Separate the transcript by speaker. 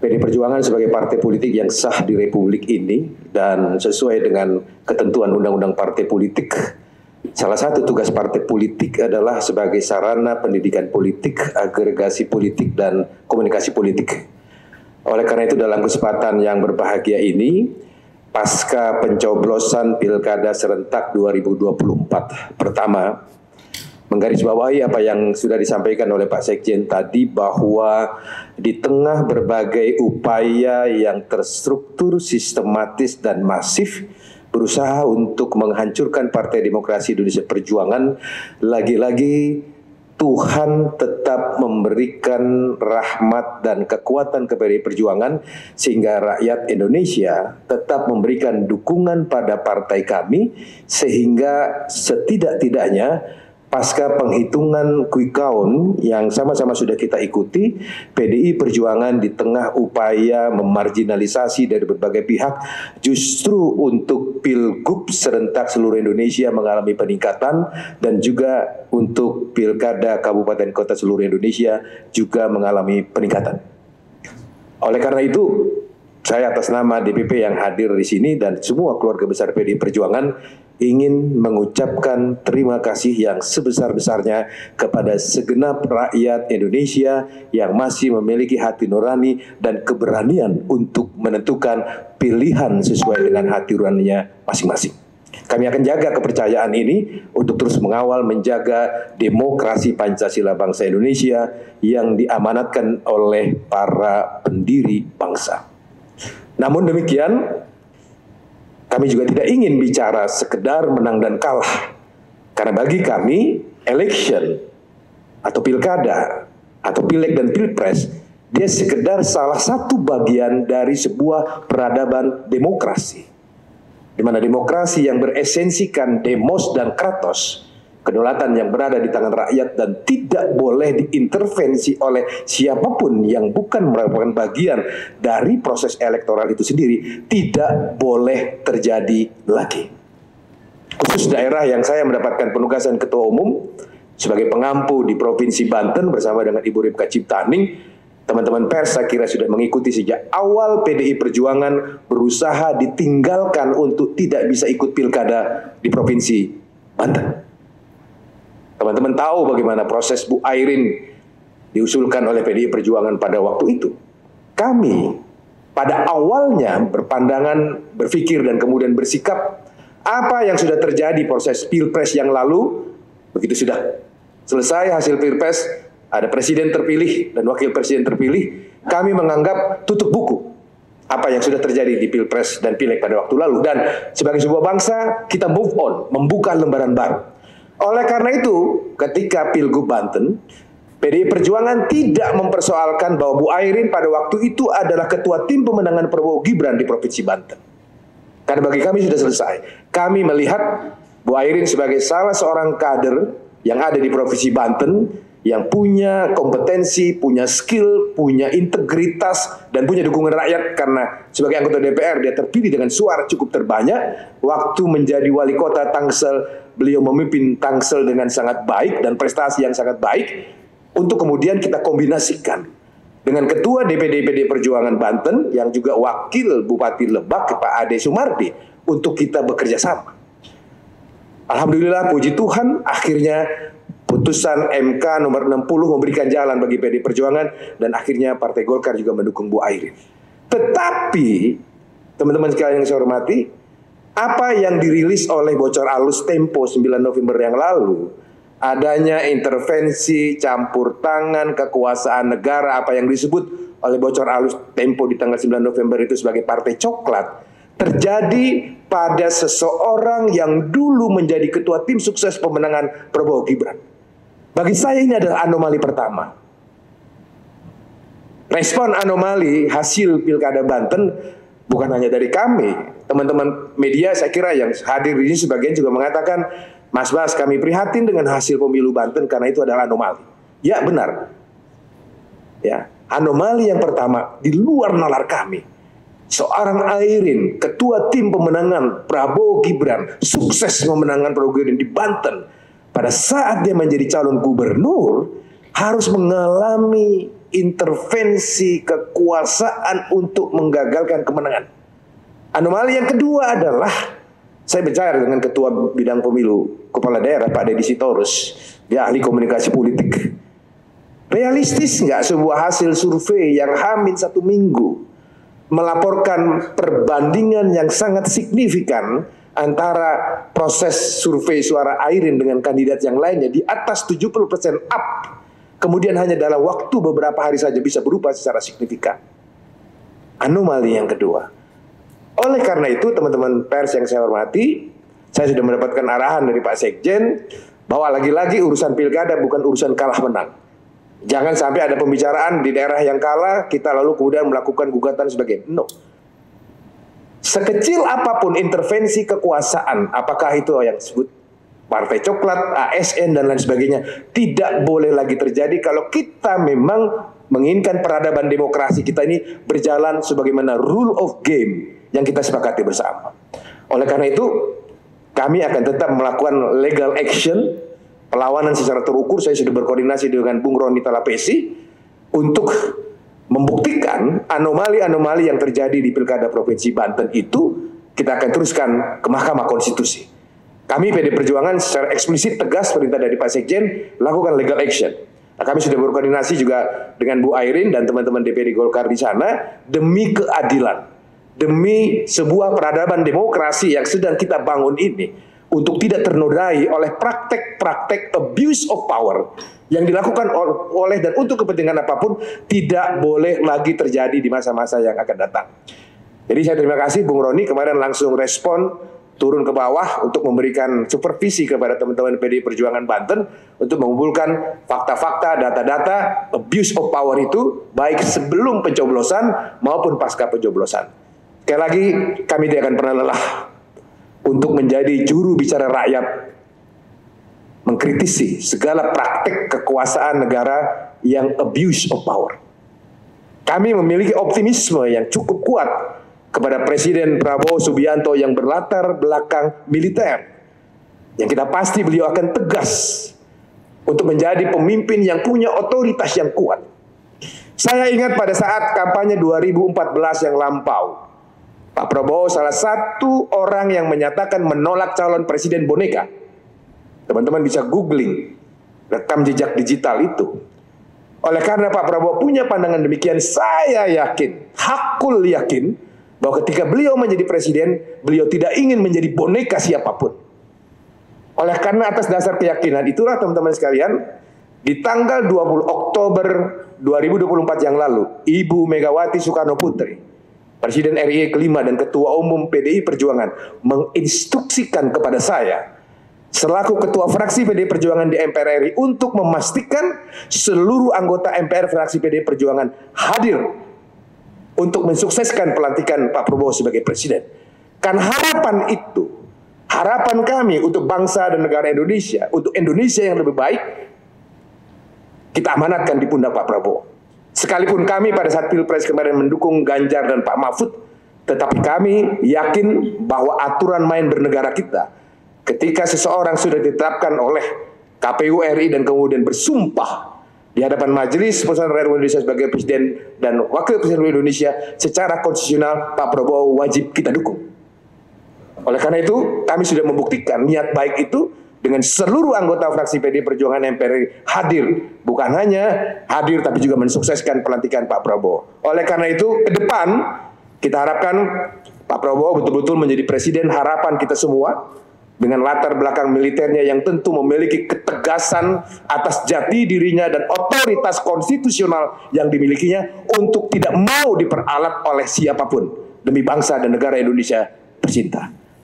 Speaker 1: PD Perjuangan sebagai partai politik yang sah di Republik ini dan sesuai dengan ketentuan Undang-Undang Partai Politik, salah satu tugas partai politik adalah sebagai sarana pendidikan politik, agregasi politik, dan komunikasi politik. Oleh karena itu dalam kesempatan yang berbahagia ini, pasca pencoblosan Pilkada serentak 2024 pertama, menggarisbawahi apa yang sudah disampaikan oleh Pak Sekjen tadi, bahwa di tengah berbagai upaya yang terstruktur, sistematis, dan masif berusaha untuk menghancurkan Partai Demokrasi Indonesia Perjuangan, lagi-lagi Tuhan tetap memberikan rahmat dan kekuatan kepada Perjuangan sehingga rakyat Indonesia tetap memberikan dukungan pada partai kami, sehingga setidak-tidaknya pasca penghitungan quick count yang sama-sama sudah kita ikuti, PDI Perjuangan di tengah upaya memarginalisasi dari berbagai pihak, justru untuk Pilgub serentak seluruh Indonesia mengalami peningkatan, dan juga untuk Pilkada Kabupaten Kota seluruh Indonesia juga mengalami peningkatan. Oleh karena itu, saya atas nama DPP yang hadir di sini dan semua keluarga besar PDI Perjuangan ingin mengucapkan terima kasih yang sebesar-besarnya kepada segenap rakyat Indonesia yang masih memiliki hati nurani dan keberanian untuk menentukan pilihan sesuai dengan hati nuraninya masing-masing. Kami akan jaga kepercayaan ini untuk terus mengawal menjaga demokrasi Pancasila bangsa Indonesia yang diamanatkan oleh para pendiri bangsa. Namun demikian, kami juga tidak ingin bicara sekedar menang dan kalah. Karena bagi kami, election atau pilkada atau pileg dan pilpres, dia sekedar salah satu bagian dari sebuah peradaban demokrasi. Di mana demokrasi yang beresensikan demos dan kratos, kedaulatan yang berada di tangan rakyat dan tidak boleh diintervensi oleh siapapun yang bukan merupakan bagian dari proses elektoral itu sendiri, tidak boleh terjadi lagi. Khusus daerah yang saya mendapatkan penugasan Ketua Umum sebagai pengampu di Provinsi Banten bersama dengan Ibu Ripka Ciptaning, teman-teman pers saya kira sudah mengikuti sejak awal PDI Perjuangan berusaha ditinggalkan untuk tidak bisa ikut pilkada di Provinsi Banten. Teman-teman tahu bagaimana proses Bu Airin diusulkan oleh PDI Perjuangan pada waktu itu. Kami pada awalnya berpandangan, berpikir, dan kemudian bersikap, apa yang sudah terjadi proses Pilpres yang lalu, begitu sudah selesai hasil Pilpres, ada presiden terpilih dan wakil presiden terpilih, kami menganggap tutup buku apa yang sudah terjadi di Pilpres dan Pileg pada waktu lalu. Dan sebagai sebuah bangsa, kita move on, membuka lembaran baru. Oleh karena itu, ketika Pilgub Banten, PDI Perjuangan tidak mempersoalkan bahwa Bu Airin pada waktu itu adalah ketua tim pemenangan Prabowo Gibran di Provinsi Banten. Karena bagi kami sudah selesai. Kami melihat Bu Airin sebagai salah seorang kader yang ada di Provinsi Banten, yang punya kompetensi, punya skill, punya integritas, dan punya dukungan rakyat. Karena sebagai anggota DPR dia terpilih dengan suara cukup terbanyak. Waktu menjadi wali kota Tangsel, beliau memimpin Tangsel dengan sangat baik dan prestasi yang sangat baik. Untuk kemudian kita kombinasikan dengan Ketua DPD PD Perjuangan Banten yang juga Wakil Bupati Lebak Pak Ade Sumardi untuk kita bekerja sama. Alhamdulillah, puji Tuhan, akhirnya putusan MK nomor 60 memberikan jalan bagi PD Perjuangan dan akhirnya Partai Golkar juga mendukung Bu Airin. Tetapi teman-teman sekalian yang saya hormati, apa yang dirilis oleh bocor alus Tempo 9 November yang lalu, adanya intervensi, campur tangan, kekuasaan negara, apa yang disebut oleh bocor alus Tempo di tanggal 9 November itu sebagai partai coklat, terjadi pada seseorang yang dulu menjadi ketua tim sukses pemenangan Prabowo Gibran. Bagi saya ini adalah anomali pertama. Respon anomali hasil Pilkada Banten bukan hanya dari kami. Teman-teman media saya kira yang hadir di sini sebagian juga mengatakan, Mas Bas, kami prihatin dengan hasil pemilu Banten karena itu adalah anomali. Ya, benar. Ya, anomali yang pertama di luar nalar kami. Seorang Airin, ketua tim pemenangan Prabowo Gibran, sukses memenangkan Prabowo Gibran di Banten. Pada saat dia menjadi calon gubernur, harus mengalami intervensi kekuasaan untuk menggagalkan kemenangan. Anomali yang kedua adalah, saya bicara dengan Ketua Bidang Pemilu Kepala Daerah Pak Deddy Sitorus, dia ahli komunikasi politik. Realistis nggak sebuah hasil survei yang hamil 1 minggu melaporkan perbandingan yang sangat signifikan antara proses survei suara Airin dengan kandidat yang lainnya di atas 70% up, kemudian hanya dalam waktu beberapa hari saja bisa berubah secara signifikan. Anomali yang kedua. Oleh karena itu, teman-teman pers yang saya hormati, saya sudah mendapatkan arahan dari Pak Sekjen bahwa lagi-lagi urusan pilkada bukan urusan kalah menang. Jangan sampai ada pembicaraan di daerah yang kalah, kita lalu kemudian melakukan gugatan sebagai no. Sekecil apapun intervensi kekuasaan, apakah itu yang disebut Partai Coklat, ASN, dan lain sebagainya, tidak boleh lagi terjadi kalau kita memang menginginkan peradaban demokrasi kita ini berjalan sebagaimana rule of game yang kita sepakati bersama. Oleh karena itu, kami akan tetap melakukan legal action, perlawanan secara terukur. Saya sudah berkoordinasi dengan Bung Roni Talapesi untuk membuktikan anomali-anomali yang terjadi di Pilkada Provinsi Banten itu kita akan teruskan ke Mahkamah Konstitusi. Kami PD Perjuangan secara eksplisit tegas perintah dari Pak Sekjen lakukan legal action. Nah, kami sudah berkoordinasi juga dengan Bu Airin dan teman-teman DPD Golkar di sana demi keadilan, demi sebuah peradaban demokrasi yang sedang kita bangun ini, untuk tidak ternodai oleh praktek-praktek abuse of power yang dilakukan oleh dan untuk kepentingan apapun, tidak boleh lagi terjadi di masa-masa yang akan datang. Jadi saya terima kasih Bung Roni kemarin langsung respon turun ke bawah untuk memberikan supervisi kepada teman-teman PDI Perjuangan Banten untuk mengumpulkan fakta-fakta, data-data abuse of power itu baik sebelum pencoblosan maupun pasca pencoblosan. Sekali lagi kami tidak akan pernah lelah untuk menjadi juru bicara rakyat, mengkritisi segala praktek kekuasaan negara yang abuse of power. Kami memiliki optimisme yang cukup kuat kepada Presiden Prabowo Subianto yang berlatar belakang militer, yang kita pasti beliau akan tegas untuk menjadi pemimpin yang punya otoritas yang kuat. Saya ingat pada saat kampanye 2014 yang lampau, Pak Prabowo salah satu orang yang menyatakan menolak calon presiden boneka. Teman-teman bisa googling rekam jejak digital itu. Oleh karena Pak Prabowo punya pandangan demikian, saya yakin, hakul yakin, bahwa ketika beliau menjadi presiden, beliau tidak ingin menjadi boneka siapapun. Oleh karena atas dasar keyakinan itulah teman-teman sekalian, di tanggal 20 Oktober 2024 yang lalu, Ibu Megawati Soekarno Putri, Presiden RI kelima dan Ketua Umum PDI Perjuangan, menginstruksikan kepada saya selaku Ketua Fraksi PDI Perjuangan di MPR RI untuk memastikan seluruh anggota MPR fraksi PDI Perjuangan hadir untuk mensukseskan pelantikan Pak Prabowo sebagai presiden. Kan harapan itu, harapan kami untuk bangsa dan negara Indonesia, untuk Indonesia yang lebih baik, kita amanatkan di pundak Pak Prabowo. Sekalipun kami pada saat Pilpres kemarin mendukung Ganjar dan Pak Mahfud, tetapi kami yakin bahwa aturan main bernegara kita, ketika seseorang sudah ditetapkan oleh KPU RI dan kemudian bersumpah di hadapan Majelis Permusyawaratan Rakyat Indonesia sebagai Presiden dan Wakil Presiden Indonesia, secara konstitusional Pak Prabowo wajib kita dukung. Oleh karena itu, kami sudah membuktikan niat baik itu dengan seluruh anggota fraksi PDI Perjuangan MPR hadir. Bukan hanya hadir, tapi juga mensukseskan pelantikan Pak Prabowo. Oleh karena itu, ke depan kita harapkan Pak Prabowo betul-betul menjadi presiden harapan kita semua, dengan latar belakang militernya yang tentu memiliki ketegasan atas jati dirinya dan otoritas konstitusional yang dimilikinya untuk tidak mau diperalat oleh siapapun demi bangsa dan negara Indonesia tercinta.